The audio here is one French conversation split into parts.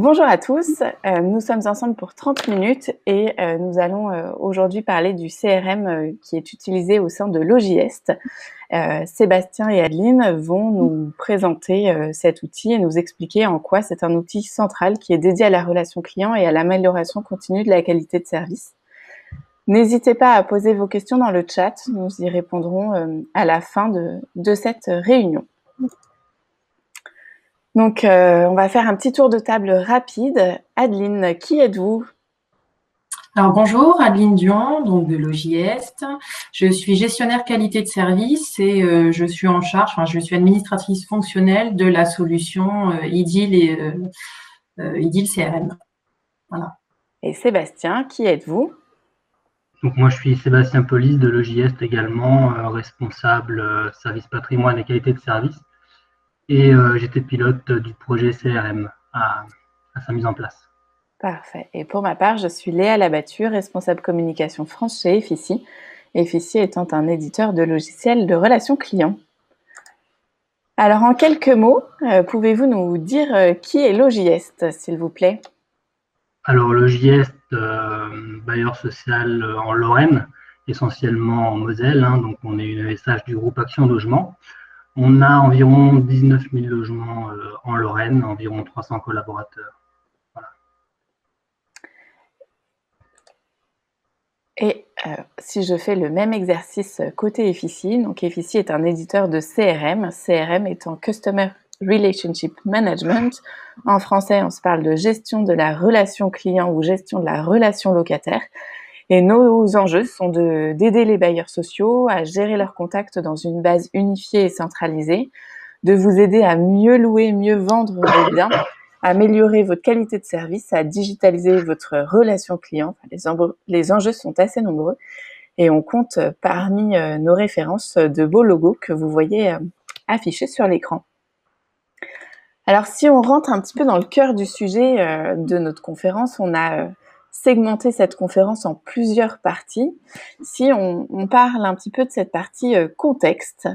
Bonjour à tous, nous sommes ensemble pour 30 minutes et nous allons aujourd'hui parler du CRM qui est utilisé au sein de Logiest. Sébastien et Adeline vont nous présenter cet outil et nous expliquer en quoi c'est un outil central qui est dédié à la relation client et à l'amélioration continue de la qualité de service. N'hésitez pas à poser vos questions dans le chat, nous y répondrons à la fin de cette réunion. Donc, on va faire un petit tour de table rapide. Adeline, qui êtes-vous? Alors bonjour, Adeline Dion, donc de Logiest. Je suis gestionnaire qualité de service et je suis en charge, je suis administratrice fonctionnelle de la solution IDIL et IDIL CRM. Voilà. Et Sébastien, qui êtes-vous? Donc moi je suis Sébastien Polis de Logiest également, responsable service patrimoine et qualité de service. Et j'étais pilote du projet CRM à sa mise en place. Parfait. Et pour ma part, je suis Léa Labattu, responsable communication France chez Effici. Effici étant un éditeur de logiciels de relations clients. Alors en quelques mots, pouvez-vous nous dire qui est Logiest, s'il vous plaît? Alors Logiest, bailleur social en Lorraine, essentiellement en Moselle, donc on est une ESH du groupe Action Logement. On a environ 19 000 logements en Lorraine, environ 300 collaborateurs. Voilà. Et si je fais le même exercice côté Effici, donc Effici est un éditeur de CRM, CRM étant Customer Relationship Management. En français, on se parle de gestion de la relation client ou gestion de la relation locataire. Et nos enjeux sont d'aider les bailleurs sociaux à gérer leurs contacts dans une base unifiée et centralisée, de vous aider à mieux louer, mieux vendre vos biens, à améliorer votre qualité de service, à digitaliser votre relation client. Les enjeux sont assez nombreux et on compte parmi nos références de beaux logos que vous voyez affichés sur l'écran. Alors si on rentre un petit peu dans le cœur du sujet de notre conférence, on a segmenté cette conférence en plusieurs parties. Si on parle un petit peu de cette partie contexte,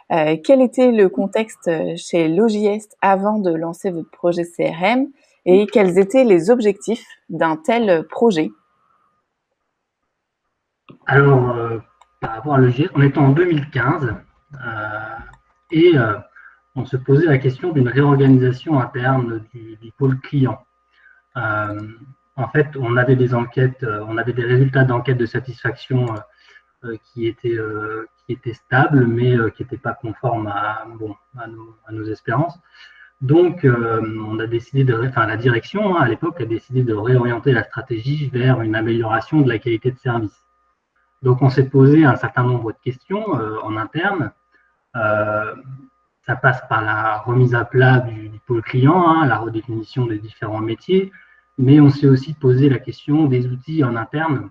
quel était le contexte chez Logiest avant de lancer votre projet CRM et quels étaient les objectifs d'un tel projet? Alors, par rapport à Logiest, on était en 2015 et on se posait la question d'une réorganisation interne du pôle client. En fait, on avait des enquêtes, on avait des résultats d'enquête de satisfaction qui étaient stables, mais qui n'étaient pas conformes à nos espérances. Donc, on a décidé la direction à l'époque a décidé de réorienter la stratégie vers une amélioration de la qualité de service. Donc, on s'est posé un certain nombre de questions en interne. Ça passe par la remise à plat du pôle client, la redéfinition des différents métiers, mais on s'est aussi posé la question des outils en interne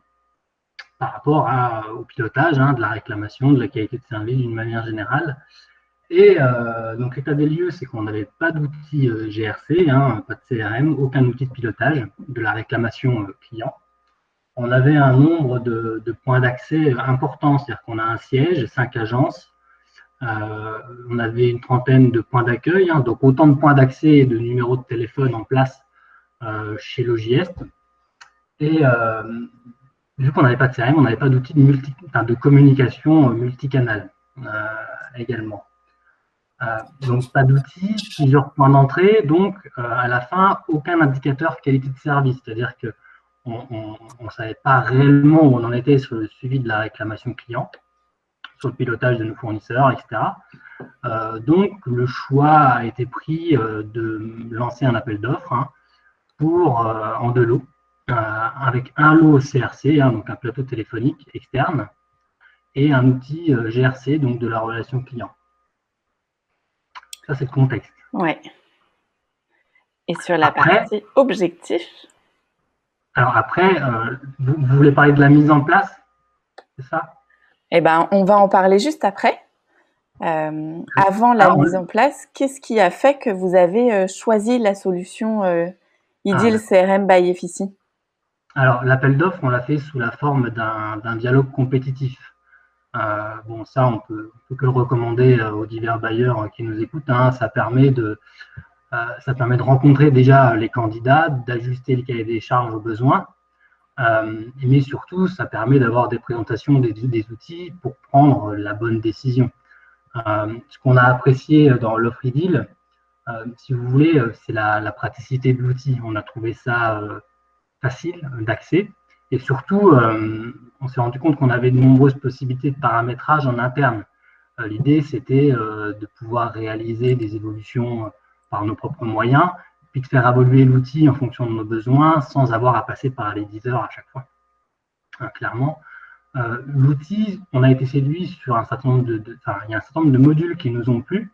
par rapport au pilotage de la réclamation, de la qualité de service d'une manière générale. Et donc l'état des lieux, c'est qu'on n'avait pas d'outils GRC, pas de CRM, aucun outil de pilotage de la réclamation client. On avait un nombre de points d'accès importants, c'est-à-dire qu'on a un siège, 5 agences, on avait une trentaine de points d'accueil, donc autant de points d'accès et de numéros de téléphone en place chez Logiest. Et vu qu'on n'avait pas de CRM, on n'avait pas d'outils de communication multicanal également. Donc pas d'outils, plusieurs points d'entrée, donc à la fin, aucun indicateur qualité de service, c'est-à-dire qu'on ne savait pas réellement où on en était sur le suivi de la réclamation client, sur le pilotage de nos fournisseurs, etc. Donc le choix a été pris de lancer un appel d'offres en 2 lots, avec un lot CRC, donc un plateau téléphonique externe, et un outil GRC, donc de la relation client. Ça, c'est le contexte. Ouais. Et sur la partie objectif? Alors après, vous voulez parler de la mise en place, c'est ça? Eh bien, on va en parler juste après. Avant la mise en place, qu'est-ce qui a fait que vous avez choisi la solution IDIL CRM by Effici? Alors, l'appel d'offres, on l'a fait sous la forme d'un dialogue compétitif. Ça, on peut que le recommander aux divers bailleurs qui nous écoutent. Ça permet Ça permet de rencontrer déjà les candidats, d'ajuster les cahiers des charges aux besoins, mais surtout, ça permet d'avoir des présentations des outils pour prendre la bonne décision. Ce qu'on a apprécié dans l'offre iDeal, si vous voulez, c'est la praticité de l'outil. On a trouvé ça facile d'accès et surtout, on s'est rendu compte qu'on avait de nombreuses possibilités de paramétrage en interne. L'idée, c'était de pouvoir réaliser des évolutions par nos propres moyens, puis de faire évoluer l'outil en fonction de nos besoins sans avoir à passer par l'éditeur à chaque fois. Clairement, l'outil, on a été séduit sur un certain nombre il y a un certain nombre de modules qui nous ont plu.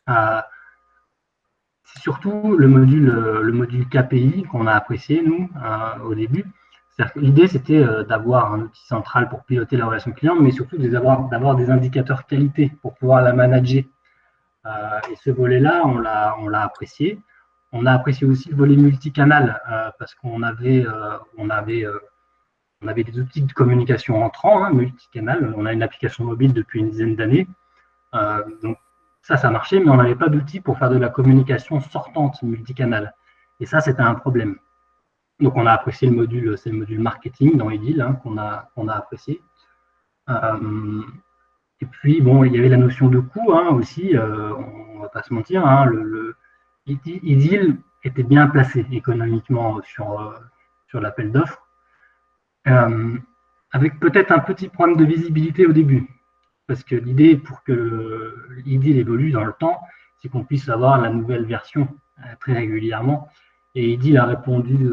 C'est surtout le module KPI qu'on a apprécié, nous, au début. L'idée, c'était d'avoir un outil central pour piloter la relation client, mais surtout d'avoir des indicateurs qualité pour pouvoir la manager. Et ce volet-là, on l'a apprécié. On a apprécié aussi le volet multicanal, parce qu'on avait des outils de communication entrants, multicanal. On a une application mobile depuis une dizaine d'années. Donc, ça marchait, mais on n'avait pas d'outils pour faire de la communication sortante multicanal. Et ça, c'était un problème. Donc, on a apprécié c'est le module marketing dans iDeal qu'on a apprécié. Et puis, bon, il y avait la notion de coût aussi, on ne va pas se mentir. iDeal était bien placé économiquement sur l'appel d'offres, avec peut-être un petit problème de visibilité au début. Parce que l'idée, pour que iDeal évolue dans le temps, c'est qu'on puisse avoir la nouvelle version très régulièrement. Et iDeal a répondu,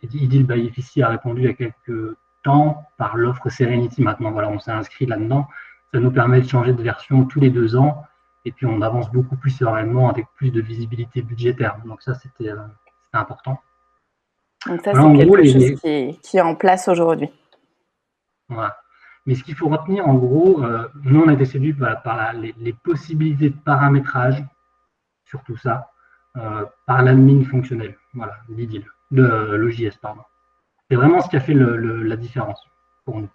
iDeal by FICI a répondu il y a quelques temps par l'offre Serenity. Maintenant, voilà, on s'est inscrit là-dedans. Ça nous permet de changer de version tous les 2 ans. Et puis, on avance beaucoup plus sereinement avec plus de visibilité budgétaire. Donc ça, c'était important. Donc ça, voilà, c'est quelque chose qui est en place aujourd'hui. Voilà. Mais ce qu'il faut retenir, en gros, nous, on a été séduits par les possibilités de paramétrage, surtout ça, par l'admin fonctionnel, voilà, l'iDeal, de l'OJS, pardon. C'est vraiment ce qui a fait la différence pour nous.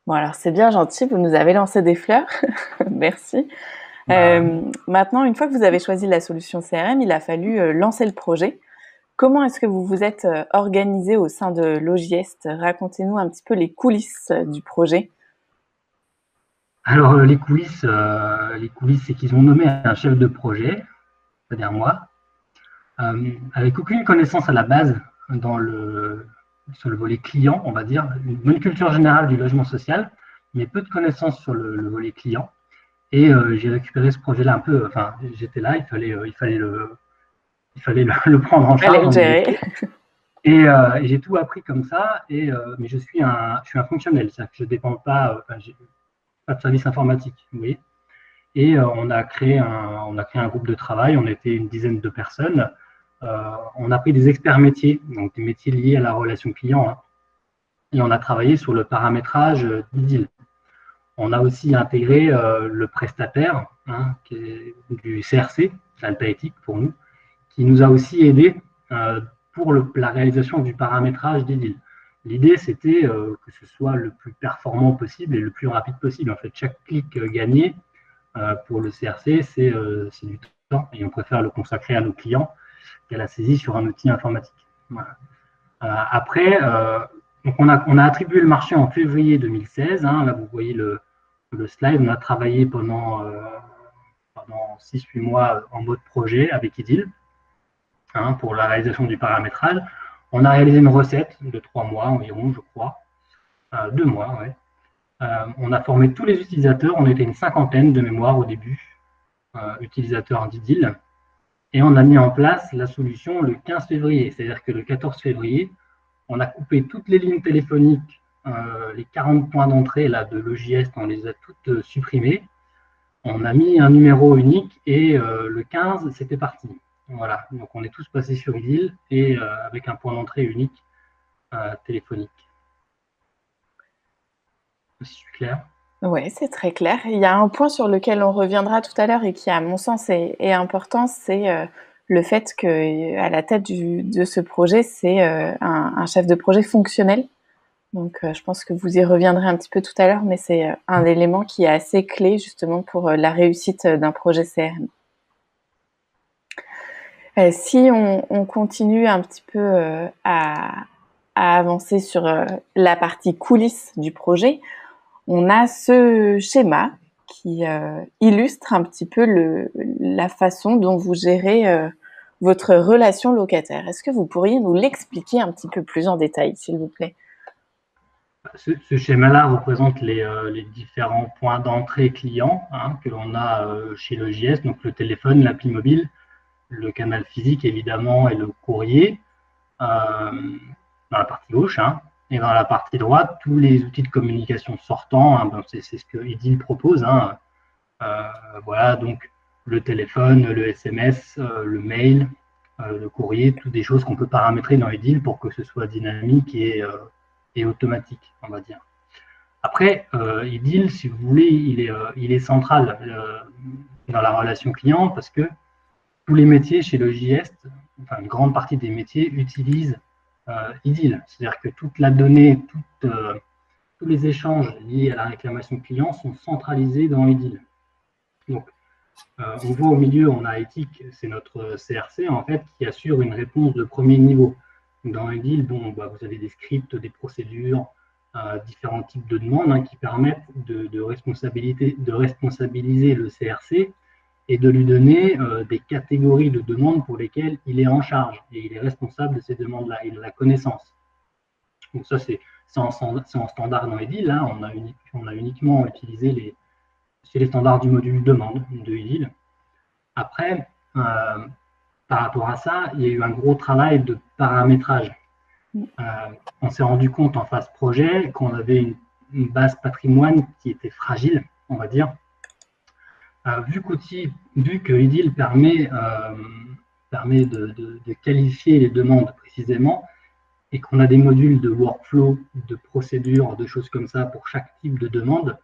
Bon, alors c'est bien gentil, vous nous avez lancé des fleurs, merci. Maintenant, une fois que vous avez choisi la solution CRM, il a fallu lancer le projet. Comment est-ce que vous vous êtes organisé au sein de l'OJS? Racontez-nous un petit peu les coulisses du projet. Alors, les coulisses, c'est qu'ils ont nommé un chef de projet, c'est-à-dire moi, avec aucune connaissance à la base sur le volet client, on va dire, une bonne culture générale du logement social, mais peu de connaissances sur le volet client. Et j'ai récupéré ce projet-là un peu, enfin, j'étais là, il fallait le prendre en charge. Et j'ai tout appris comme ça, mais je suis un fonctionnel, c'est-à-dire que je ne dépends pas, j'ai pas de service informatique, vous voyez. Et on a créé un groupe de travail, on était une dizaine de personnes. On a pris des experts métiers, donc des métiers liés à la relation client, et on a travaillé sur le paramétrage d'iDeal. On a aussi intégré le prestataire qui est du CRC, Altaéthique pour nous, qui nous a aussi aidé pour la réalisation du paramétrage d'iDeal. L'idée, c'était que ce soit le plus performant possible et le plus rapide possible. En fait, chaque clic gagné pour le CRC, c'est du temps, et on préfère le consacrer à nos clients qu'à la saisie sur un outil informatique. Voilà. Après, donc on a attribué le marché en février 2016. Là, vous voyez le slide. On a travaillé pendant 6-8 mois en mode projet avec iDeal pour la réalisation du paramétrage. On a réalisé une recette de 3 mois environ, je crois. 2 mois, ouais. On a formé tous les utilisateurs. On était une 50aine de mémoire au début, utilisateurs d'iDeal. Et on a mis en place la solution le 15 février. C'est-à-dire que le 14 février, on a coupé toutes les lignes téléphoniques, les 40 points d'entrée de l'OJS, on les a toutes supprimées. On a mis un numéro unique et le 15, c'était parti. Voilà, donc on est tous passés sur iDeal et avec un point d'entrée unique téléphonique. C'est clair? Oui, c'est très clair. Il y a un point sur lequel on reviendra tout à l'heure et qui, à mon sens, est important, c'est le fait qu'à la tête de ce projet, c'est un chef de projet fonctionnel. Donc, je pense que vous y reviendrez un petit peu tout à l'heure, mais c'est un élément qui est assez clé justement pour la réussite d'un projet CRM. Si on continue un petit peu à avancer sur la partie coulisses du projet, on a ce schéma qui illustre un petit peu la façon dont vous gérez votre relation locataire. Est-ce que vous pourriez nous l'expliquer un petit peu plus en détail, s'il vous plaît? Ce schéma-là représente les différents points d'entrée clients que l'on a chez le JS, donc le téléphone, l'appli mobile, le canal physique évidemment et le courrier dans la partie gauche. Et dans la partie droite, tous les outils de communication sortants, c'est ce que Edil propose. Voilà, donc le téléphone, le SMS, le mail, le courrier, toutes des choses qu'on peut paramétrer dans Edil pour que ce soit dynamique et automatique, on va dire. Après, Edil, si vous voulez, il est central dans la relation client parce que tous les métiers chez le JS, enfin une grande partie des métiers utilisent Edil. C'est-à-dire que toute la donnée, tous les échanges liés à la réclamation client sont centralisés dans Edil. Donc, on voit au milieu, on a Ethic, c'est notre CRC en fait, qui assure une réponse de premier niveau. Dans Edil, bon, vous avez des scripts, des procédures, différents types de demandes qui permettent de responsabiliser le CRC et de lui donner des catégories de demandes pour lesquelles il est en charge et il est responsable de ces demandes-là, il a la connaissance. Donc ça, c'est en standard dans Edil. Là, on a uniquement utilisé les standards du module demande de Edil. Après, par rapport à ça, il y a eu un gros travail de paramétrage. On s'est rendu compte en phase projet qu'on avait une base patrimoine qui était fragile, on va dire. Vu que Edil permet de qualifier les demandes précisément et qu'on a des modules de workflow, de procédures, de choses comme ça pour chaque type de demande,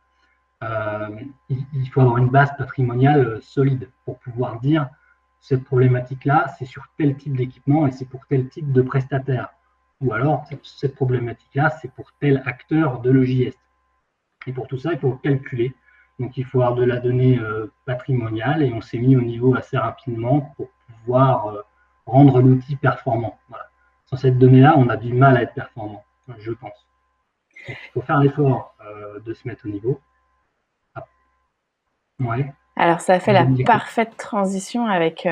il faut avoir une base patrimoniale solide pour pouvoir dire cette problématique-là, c'est sur tel type d'équipement et c'est pour tel type de prestataire. Ou alors, cette problématique-là, c'est pour tel acteur de l'OJS. Et pour tout ça, il faut calculer. Donc, il faut avoir de la donnée patrimoniale et on s'est mis au niveau assez rapidement pour pouvoir rendre l'outil performant. Voilà. Sans cette donnée-là, on a du mal à être performant, je pense. Donc, il faut faire l'effort de se mettre au niveau. Ouais. Alors, ça fait la parfaite transition avec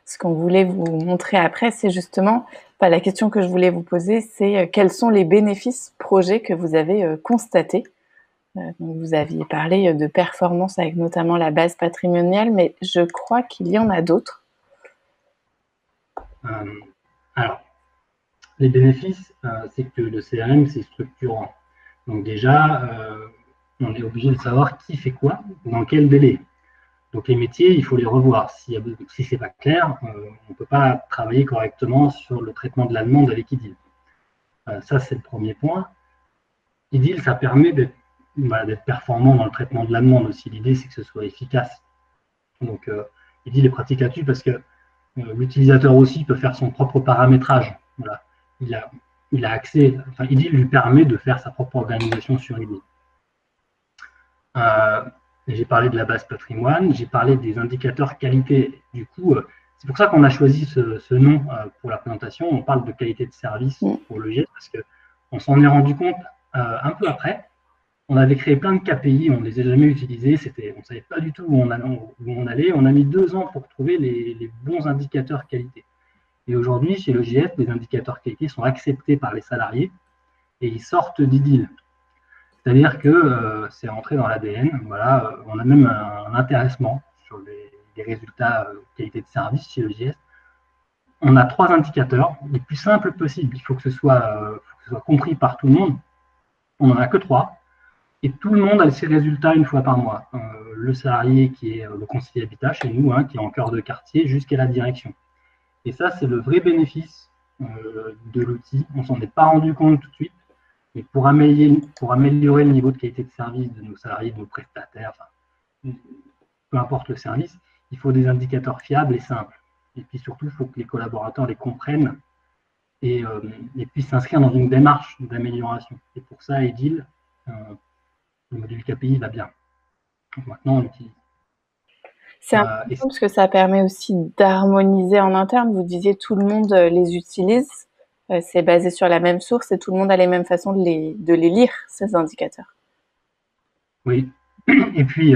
ce qu'on voulait vous montrer après. C'est justement, la question que je voulais vous poser, c'est quels sont les bénéfices projets que vous avez constatés. Donc, vous aviez parlé de performance avec notamment la base patrimoniale, mais je crois qu'il y en a d'autres. Alors, les bénéfices, c'est que le CRM, c'est structurant. Donc déjà, on est obligé de savoir qui fait quoi, dans quel délai. Donc les métiers, il faut les revoir. Si ce n'est pas clair, on ne peut pas travailler correctement sur le traitement de la demande avec Edil. Ça, c'est le premier point. Edil, ça permet d'être performant dans le traitement de la demande aussi. L'idée, c'est que ce soit efficace. Donc Edil est pratique là-dessus parce que l'utilisateur aussi peut faire son propre paramétrage. Voilà. Il a accès, Edil lui permet de faire sa propre organisation sur Edil. J'ai parlé de la base patrimoine, j'ai parlé des indicateurs qualité. Du coup, c'est pour ça qu'on a choisi ce nom pour la présentation. On parle de qualité de service pour le GIES parce qu'on s'en est rendu compte un peu après. On avait créé plein de KPI, on ne les a jamais utilisés, on ne savait pas du tout où on allait. On a mis 2 ans pour trouver les bons indicateurs qualité. Et aujourd'hui, chez le GIES, les indicateurs qualité sont acceptés par les salariés et ils sortent d'Edil. C'est-à-dire que c'est rentré dans l'ADN. Voilà, on a même un intéressement sur les résultats qualité de service chez le JS. On a 3 indicateurs, les plus simples possibles. Il faut que ce soit compris par tout le monde. On n'en a que 3. Et tout le monde a ses résultats une fois par mois. Le salarié qui est le conseiller habitat chez nous, qui est en cœur de quartier, jusqu'à la direction. Et ça, c'est le vrai bénéfice de l'outil. On ne s'en est pas rendu compte tout de suite. Et pour améliorer le niveau de qualité de service de nos salariés, de nos prestataires, peu importe le service, il faut des indicateurs fiables et simples. Et puis surtout, il faut que les collaborateurs les comprennent et puissent s'inscrire dans une démarche d'amélioration. Et pour ça, Edil, le module KPI va bien. Donc maintenant, on l'utilise. C'est important parce que ça permet aussi d'harmoniser en interne. Vous disiez tout le monde les utilise. C'est basé sur la même source et tout le monde a les mêmes façons de les lire, ces indicateurs. Oui. Et puis,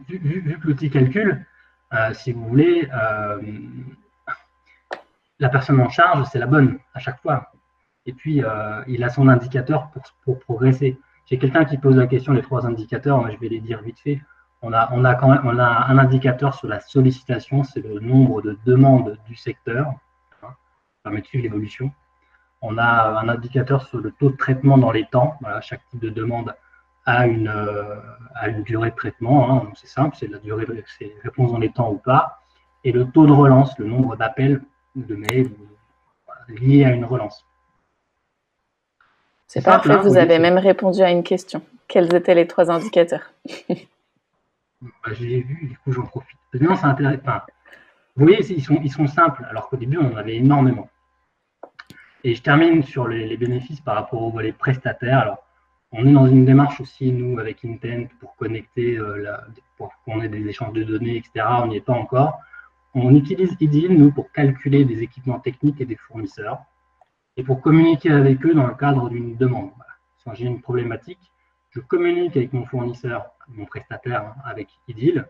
vu que l'outil calcule, si vous voulez, la personne en charge, c'est la bonne à chaque fois. Et puis, il a son indicateur pour progresser. J'ai quelqu'un qui pose la question, les 3 indicateurs, moi, je vais les dire vite fait. On a un indicateur sur la sollicitation, c'est le nombre de demandes du secteur, ça permet de suivre l'évolution. On a un indicateur sur le taux de traitement dans les temps. Voilà, chaque type de demande a une durée de traitement. Hein. C'est simple, c'est la durée de réponse dans les temps ou pas. Et le taux de relance, le nombre d'appels ou de mails liés à une relance. C'est parfait, vous avez même répondu à une question. Quels étaient les 3 indicateurs? Je l'ai vu, du coup j'en profite. Non, c'est intéressant. Enfin, vous voyez, ils sont simples, alors qu'au début on en avait énormément. Et je termine sur les bénéfices par rapport au volet prestataire. Alors, on est dans une démarche aussi, nous, avec Intent, pour connecter, pour qu'on ait des échanges de données, etc. On n'y est pas encore. On utilise IDIL, nous, pour calculer des équipements techniques et des fournisseurs, et pour communiquer avec eux dans le cadre d'une demande. Voilà. Si j'ai une problématique, je communique avec mon fournisseur, mon prestataire, avec IDIL,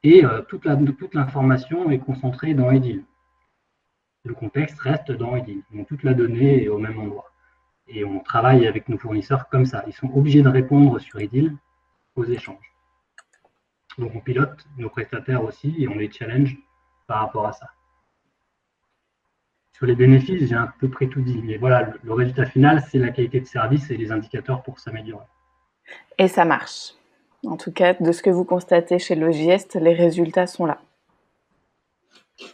et toute l'information est concentrée dans IDIL. Le contexte reste dans IDIL. Donc toute la donnée est au même endroit. Et on travaille avec nos fournisseurs comme ça. Ils sont obligés de répondre sur IDIL aux échanges. Donc on pilote nos prestataires aussi et on les challenge par rapport à ça. Sur les bénéfices, j'ai à peu près tout dit. Mais voilà, le résultat final, c'est la qualité de service et les indicateurs pour s'améliorer. Et ça marche. En tout cas, de ce que vous constatez chez Logiest, les résultats sont là.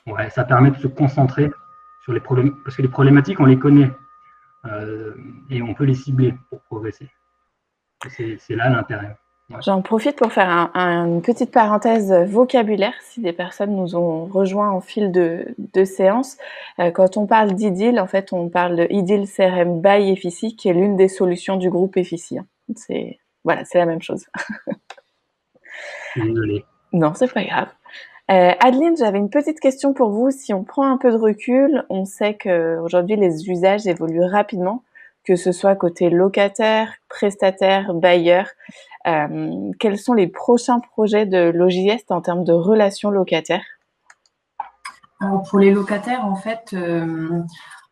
Ouais, ça permet de se concentrer sur les problèmes, parce que les problématiques, on les connaît et on peut les cibler pour progresser. C'est là l'intérêt. Ouais. J'en profite pour faire une petite parenthèse vocabulaire, si des personnes nous ont rejoints en fil de séance. Quand on parle d'IDIL, en fait, on parle de IDIL CRM by Effici, qui est l'une des solutions du groupe Effici. C'est la même chose. Désolé. Non, c'est pas grave. Adeline, j'avais une petite question pour vous. Si on prend un peu de recul, on sait qu'aujourd'hui, les usages évoluent rapidement, que ce soit côté locataire, prestataire, bailleur. Quels sont les prochains projets de Logiest en termes de relations locataires? Alors pour les locataires, en fait,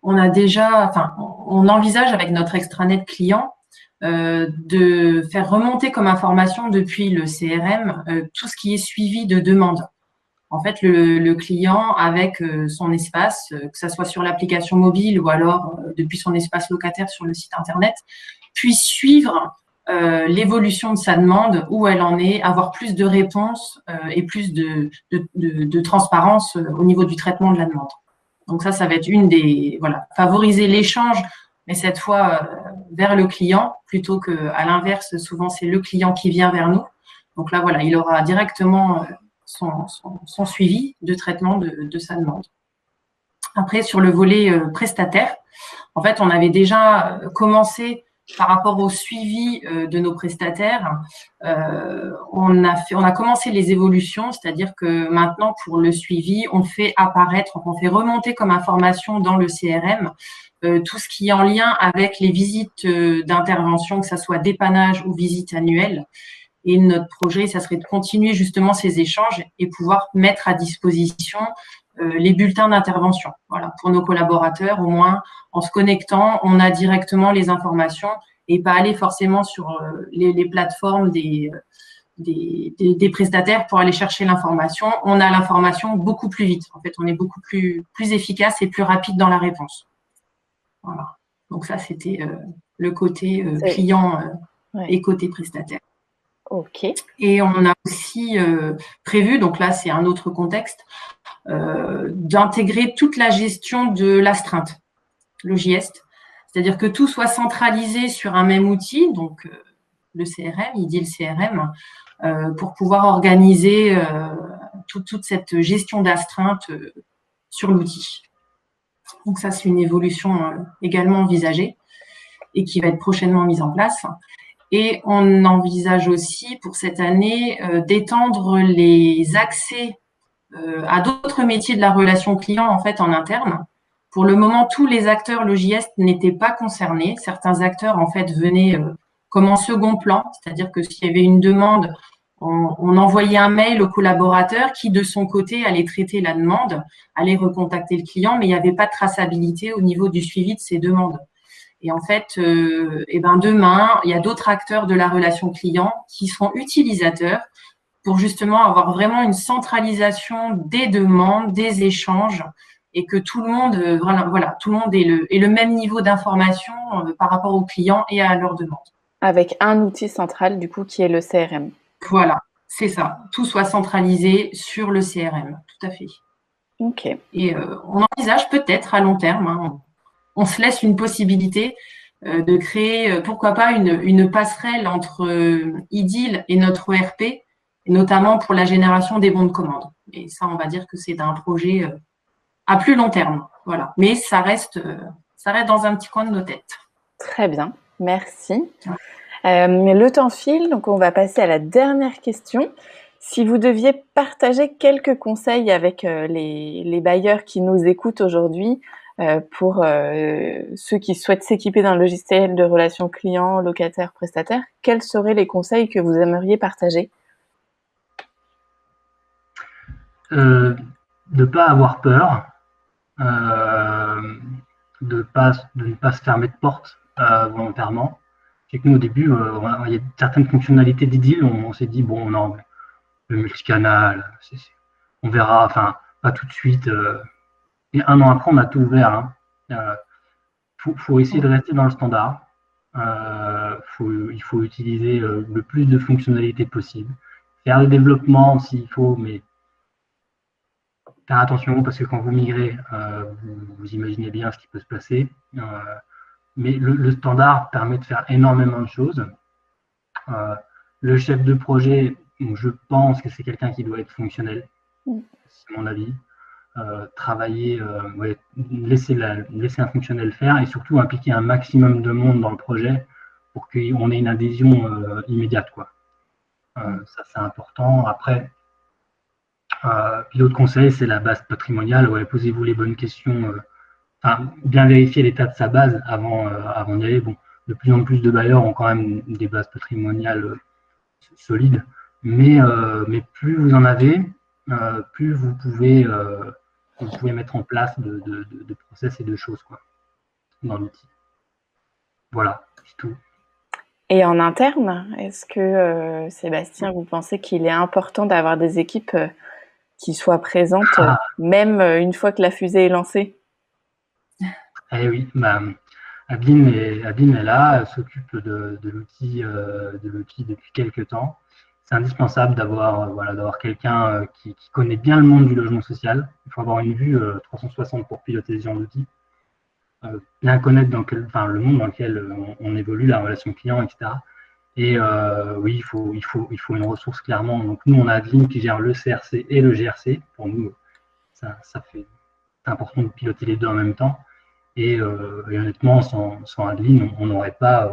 on envisage avec notre extranet client de faire remonter comme information depuis le CRM tout ce qui est suivi de demande. En fait, le client, avec son espace, que ce soit sur l'application mobile ou alors depuis son espace locataire sur le site Internet, puisse suivre l'évolution de sa demande, où elle en est, avoir plus de réponses et plus de transparence au niveau du traitement de la demande. Donc ça va être une des… Voilà, favoriser l'échange, mais cette fois vers le client, plutôt qu'à l'inverse, souvent c'est le client qui vient vers nous. Donc là, voilà, il aura directement… son suivi de traitement de sa demande. Après, sur le volet prestataire, en fait, on avait déjà commencé par rapport au suivi de nos prestataires. On a commencé les évolutions, c'est-à-dire que maintenant, pour le suivi, on fait remonter comme information dans le CRM tout ce qui est en lien avec les visites d'intervention, que ce soit dépannage ou visites annuelles. Et notre projet, ça serait de continuer justement ces échanges et pouvoir mettre à disposition les bulletins d'intervention. Voilà, pour nos collaborateurs, au moins, en se connectant, on a directement les informations et pas aller forcément sur les plateformes des prestataires pour aller chercher l'information. On a l'information beaucoup plus vite. En fait, on est beaucoup plus efficace et plus rapide dans la réponse. Voilà. Donc ça, c'était le côté client et côté prestataire. Ok. Et on a aussi prévu, donc là c'est un autre contexte, d'intégrer toute la gestion de l'astreinte, Logiest. C'est-à-dire que tout soit centralisé sur un même outil, donc le CRM, IDIL CRM, pour pouvoir organiser toute cette gestion d'astreinte sur l'outil. Donc ça, c'est une évolution également envisagée et qui va être prochainement mise en place. Et on envisage aussi pour cette année d'étendre les accès à d'autres métiers de la relation client en fait en interne. Pour le moment, tous les acteurs logistes n'étaient pas concernés. Certains acteurs en fait venaient comme en second plan, c'est-à-dire que s'il y avait une demande, on envoyait un mail au collaborateur qui, de son côté, allait traiter la demande, allait recontacter le client, mais il n'y avait pas de traçabilité au niveau du suivi de ces demandes. Et en fait, demain, il y a d'autres acteurs de la relation client qui seront utilisateurs pour justement avoir vraiment une centralisation des demandes, des échanges, et que tout le monde, tout le monde ait le même niveau d'information par rapport aux clients et à leurs demandes. Avec un outil central, du coup, qui est le CRM. Voilà, c'est ça. Tout soit centralisé sur le CRM, tout à fait. Ok. Et on envisage peut-être à long terme, hein, on se laisse une possibilité de créer, pourquoi pas, une passerelle entre IDIL et notre ERP, notamment pour la génération des bons de commande. Et ça, on va dire que c'est un projet à plus long terme. Voilà. Mais ça reste dans un petit coin de nos têtes. Très bien, merci. Le temps file, donc on va passer à la dernière question. Si vous deviez partager quelques conseils avec les bailleurs qui nous écoutent aujourd'hui, pour ceux qui souhaitent s'équiper d'un logiciel de relations clients, locataires, prestataires, quels seraient les conseils que vous aimeriez partager? De ne pas avoir peur, de ne pas se fermer de porte volontairement. C'est que nous, au début, il y a certaines fonctionnalités d'IDIL, on s'est dit, bon, non, le multicanal, on verra, enfin, pas tout de suite. Et un an après, on a tout ouvert. Hein. Faut essayer de rester dans le standard. Il faut utiliser le plus de fonctionnalités possible. Faire le développement s'il faut, mais faire attention parce que quand vous migrez, vous imaginez bien ce qui peut se passer. Mais le standard permet de faire énormément de choses. Le chef de projet, je pense que c'est quelqu'un qui doit être fonctionnel, c'est mon avis. Travailler, laisser un fonctionnel faire et surtout impliquer un maximum de monde dans le projet pour qu'on ait une adhésion immédiate, quoi. Ça, c'est important. Après, puis l'autre conseil, c'est la base patrimoniale. Ouais, posez-vous les bonnes questions. Bien vérifier l'état de sa base avant d'y aller. Bon, de plus en plus de bailleurs ont quand même des bases patrimoniales solides, mais plus vous en avez, plus vous pouvez mettre en place de process et de choses, quoi, dans l'outil. Voilà, c'est tout. Et en interne, est-ce que, Sébastien, vous pensez qu'il est important d'avoir des équipes qui soient présentes, même une fois que la fusée est lancée? Eh oui, Adeline est là, elle s'occupe de l'outil depuis quelques temps. C'est indispensable d'avoir quelqu'un qui connaît bien le monde du logement social. Il faut avoir une vue 360 pour piloter ce genre d'outil. Bien connaître le monde dans lequel on évolue, la relation client, etc. Et oui, il faut une ressource clairement. Donc nous, on a Adeline qui gère le CRC et le GRC. Pour nous, c'est important de piloter les deux en même temps. Et honnêtement, sans Adeline, on n'aurait pas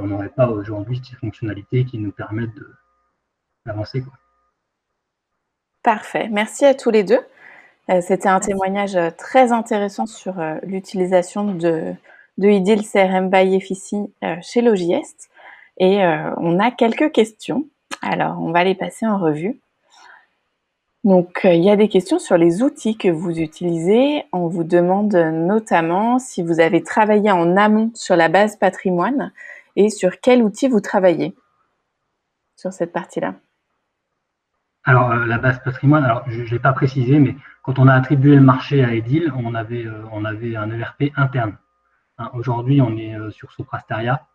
aujourd'hui ces fonctionnalités qui nous permettent d'avancer, quoi. Parfait. Merci à tous les deux. C'était un témoignage très intéressant sur l'utilisation de IDIL CRM by Effici chez Logiest. Et on a quelques questions. Alors, on va les passer en revue. Donc, il y a des questions sur les outils que vous utilisez. On vous demande notamment si vous avez travaillé en amont sur la base patrimoine et sur quel outil vous travaillez sur cette partie-là. Alors, la base patrimoine, alors je ne l'ai pas précisé, mais quand on a attribué le marché à Edil, on avait un ERP interne. Hein, aujourd'hui, on est sur Soprasteria.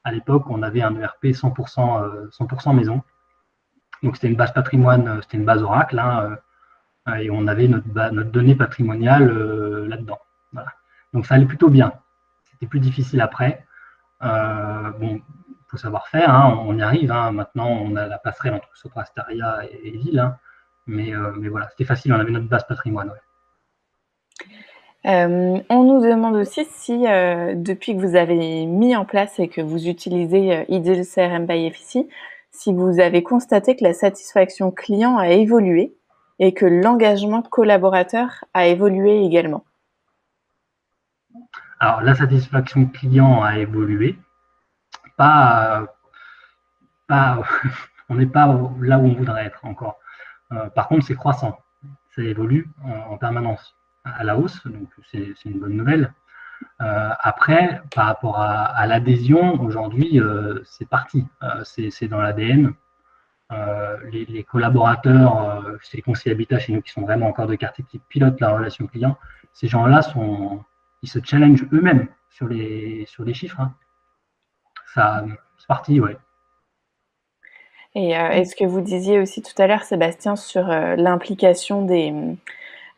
À l'époque, on avait un ERP 100% maison. Donc, c'était une base patrimoine, c'était une base Oracle, hein, et on avait notre donnée patrimoniale là-dedans. Voilà. Donc, ça allait plutôt bien. C'était plus difficile après. Bon, il faut savoir faire, hein, on y arrive. Hein. Maintenant, on a la passerelle entre Soprasteria et Edil. Hein. Mais voilà, c'était facile, on avait notre base patrimoine. Ouais. On nous demande aussi si, depuis que vous avez mis en place et que vous utilisez Ideal CRM by FIC, si vous avez constaté que la satisfaction client a évolué et que l'engagement collaborateur a évolué également. Alors, la satisfaction client a évolué. Pas, on n'est pas là où on voudrait être encore. Par contre, c'est croissant. Ça évolue en permanence à la hausse, donc c'est une bonne nouvelle. Après, par rapport à l'adhésion, aujourd'hui, c'est parti. C'est dans l'ADN. Les collaborateurs, c'est les conseillers habitat chez nous qui sont vraiment encore de quartier qui pilotent la relation client. Ces gens-là ils se challengent eux-mêmes sur les chiffres. Hein. Ça, c'est parti, ouais. Et est-ce que vous disiez aussi tout à l'heure, Sébastien, sur l'implication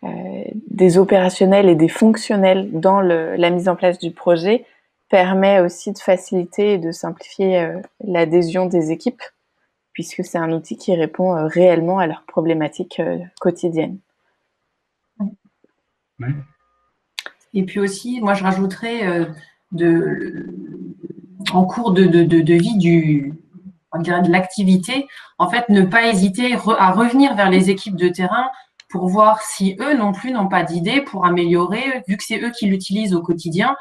des opérationnels et des fonctionnels dans la mise en place du projet permet aussi de faciliter et de simplifier l'adhésion des équipes, puisque c'est un outil qui répond réellement à leurs problématiques quotidiennes. Ouais. Et puis aussi, moi je rajouterais en cours de vie de l'activité, en fait, ne pas hésiter à revenir vers les équipes de terrain pour voir si eux non plus n'ont pas d'idées pour améliorer, vu que c'est eux qui l'utilisent au quotidien.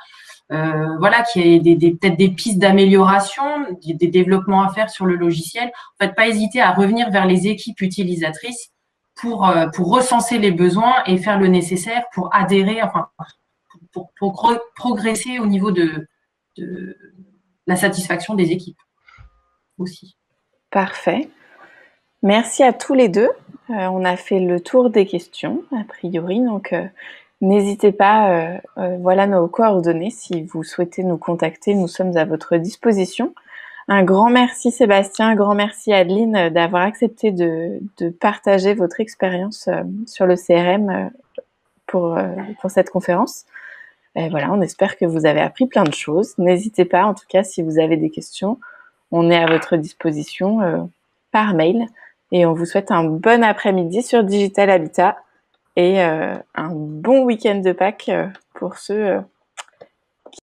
Voilà, qu'il y ait peut-être des pistes d'amélioration, des développements à faire sur le logiciel. En fait, pas hésiter à revenir vers les équipes utilisatrices pour recenser les besoins et faire le nécessaire pour adhérer, enfin, pour progresser au niveau de la satisfaction des équipes aussi. Parfait. Merci à tous les deux. On a fait le tour des questions, a priori, donc n'hésitez pas, voilà nos coordonnées. Si vous souhaitez nous contacter, nous sommes à votre disposition. Un grand merci Sébastien, un grand merci Adeline d'avoir accepté de partager votre expérience sur le CRM pour cette conférence. Et voilà, on espère que vous avez appris plein de choses. N'hésitez pas, en tout cas, si vous avez des questions, on est à votre disposition par mail. Et on vous souhaite un bon après-midi sur Digital Habitat et un bon week-end de Pâques pour ceux